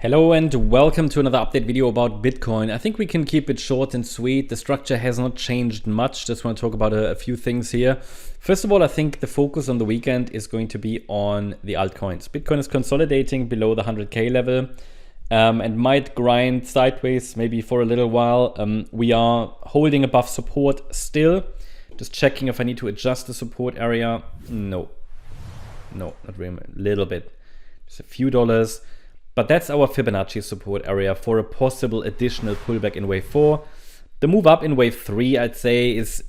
Hello and welcome to another update video about Bitcoin. I think we can keep it short and sweet. The structure has not changed much. Just want to talk about a few things here. First of all, I think the focus on the weekend is going to be on the altcoins. Bitcoin is consolidating below the 100K level and might grind sideways maybe for a little while. We are holding above support still. Just checking if I need to adjust the support area. No, not really, a little bit, just a few dollars. But that's our Fibonacci support area for a possible additional pullback in wave 4. The move up in wave 3, I'd say, is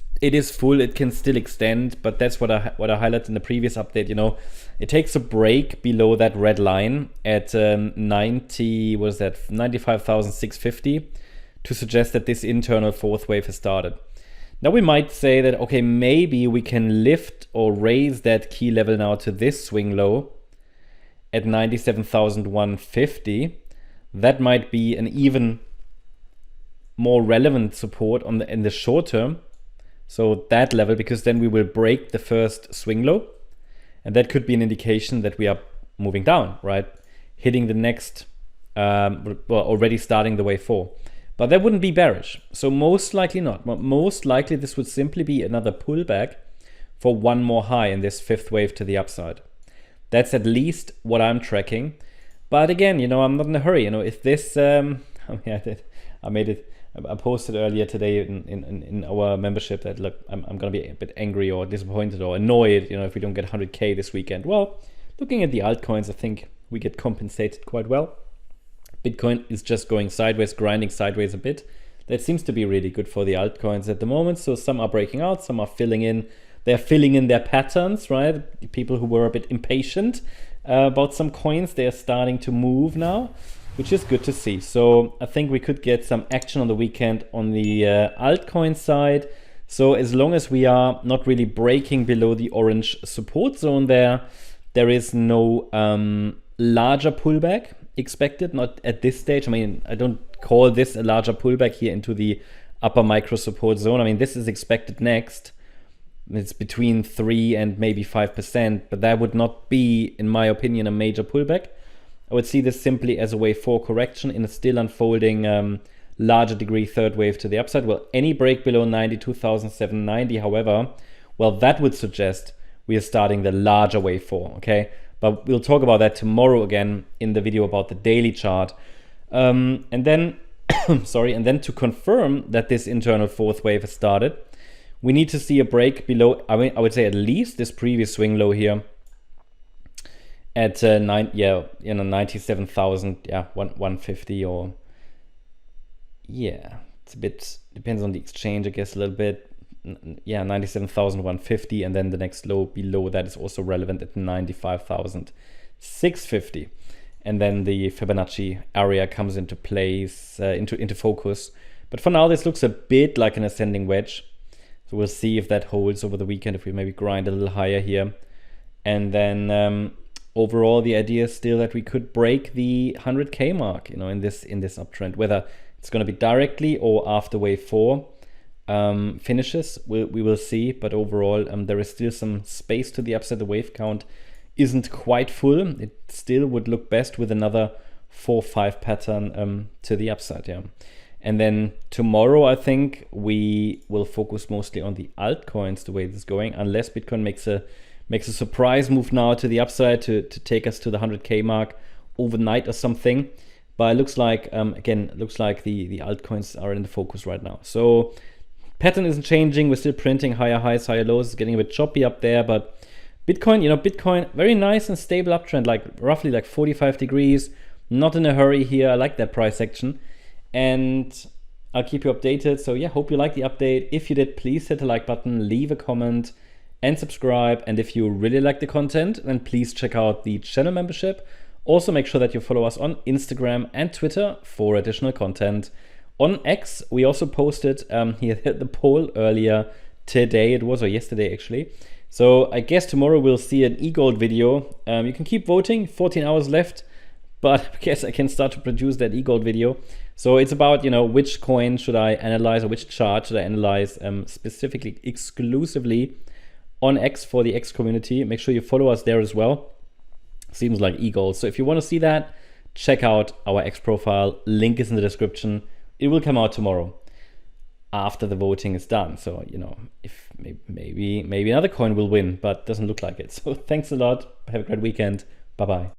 full. It can still extend, but that's what I highlighted in the previous update. You know, it takes a break below that red line at 95,650 to suggest that this internal fourth wave has started. Now we might say that, okay, maybe we can lift or raise that key level now to this swing low at 97,150. That might be an even more relevant support in the short term. So that level, because then we will break the first swing low, and that could be an indication that we are moving down, right? Hitting the next, already starting the wave 4. But that wouldn't be bearish. So most likely not. Most likely this would simply be another pullback for one more high in this fifth wave to the upside. That's at least what I'm tracking. But again, you know, I'm not in a hurry. You know, if this, I posted earlier today in our membership that, look, I'm going to be a bit angry or disappointed or annoyed, you know, if we don't get 100K this weekend. Well, looking at the altcoins, I think we get compensated quite well. Bitcoin is just going sideways, grinding sideways a bit. That seems to be really good for the altcoins at the moment. So some are breaking out, some are filling in. They're filling in their patterns, right? People who were a bit impatient about some coins, they are starting to move now, which is good to see. So I think we could get some action on the weekend on the altcoin side. So as long as we are not really breaking below the orange support zone there is no larger pullback expected, not at this stage. I mean, I don't call this a larger pullback here into the upper micro support zone. I mean, this is expected next. It's between 3 and maybe 5%, but that would not be, in my opinion, a major pullback. I would see this simply as a wave 4 correction in a still unfolding larger degree third wave to the upside. Well, any break below 92,790, however, well, that would suggest we are starting the larger wave 4, okay? But we'll talk about that tomorrow again in the video about the daily chart. And then, and then to confirm that this internal fourth wave has started, we need to see a break below, I would say at least this previous swing low here at 97,150 or, yeah, it's a bit, depends on the exchange, I guess, a little bit. Yeah, 97,150, and then the next low below that is also relevant at 95,650. And then the Fibonacci area comes into place, into focus. But for now, this looks a bit like an ascending wedge. So we'll see if that holds over the weekend, if we maybe grind a little higher here. And then overall, the idea is still that we could break the 100K mark, you know, in this uptrend. Whether it's going to be directly or after wave 4 finishes, we will see. But overall, there is still some space to the upside. The wave count isn't quite full. It still would look best with another 4-5 pattern to the upside, yeah. And then tomorrow, I think we will focus mostly on the altcoins, the way this is going, unless Bitcoin makes a surprise move now to the upside to take us to the 100K mark overnight or something. But it looks like, again, the altcoins are in the focus right now. So pattern isn't changing. We're still printing higher highs, higher lows. It's getting a bit choppy up there. But Bitcoin, you know, Bitcoin, very nice and stable uptrend, like roughly like 45 degrees. Not in a hurry here. I like that price action. And I'll keep you updated. So yeah, hope you like the update. If you did, please hit the like button, leave a comment and subscribe. And if you really like the content, then please check out the channel membership. Also make sure that you follow us on Instagram and Twitter for additional content. On X, we also posted here the poll earlier today. It was, or yesterday actually. So I guess tomorrow we'll see an e-gold video. You can keep voting, 14 hours left. But I guess I can start to produce that e-gold video. So it's about, you know, which coin should I analyze or which chart should I analyze specifically, exclusively on X for the X community. Make sure you follow us there as well. Seems like e-gold. So if you want to see that, check out our X profile. Link is in the description. It will come out tomorrow after the voting is done. So, you know, if maybe another coin will win, but doesn't look like it. So thanks a lot. Have a great weekend. Bye-bye.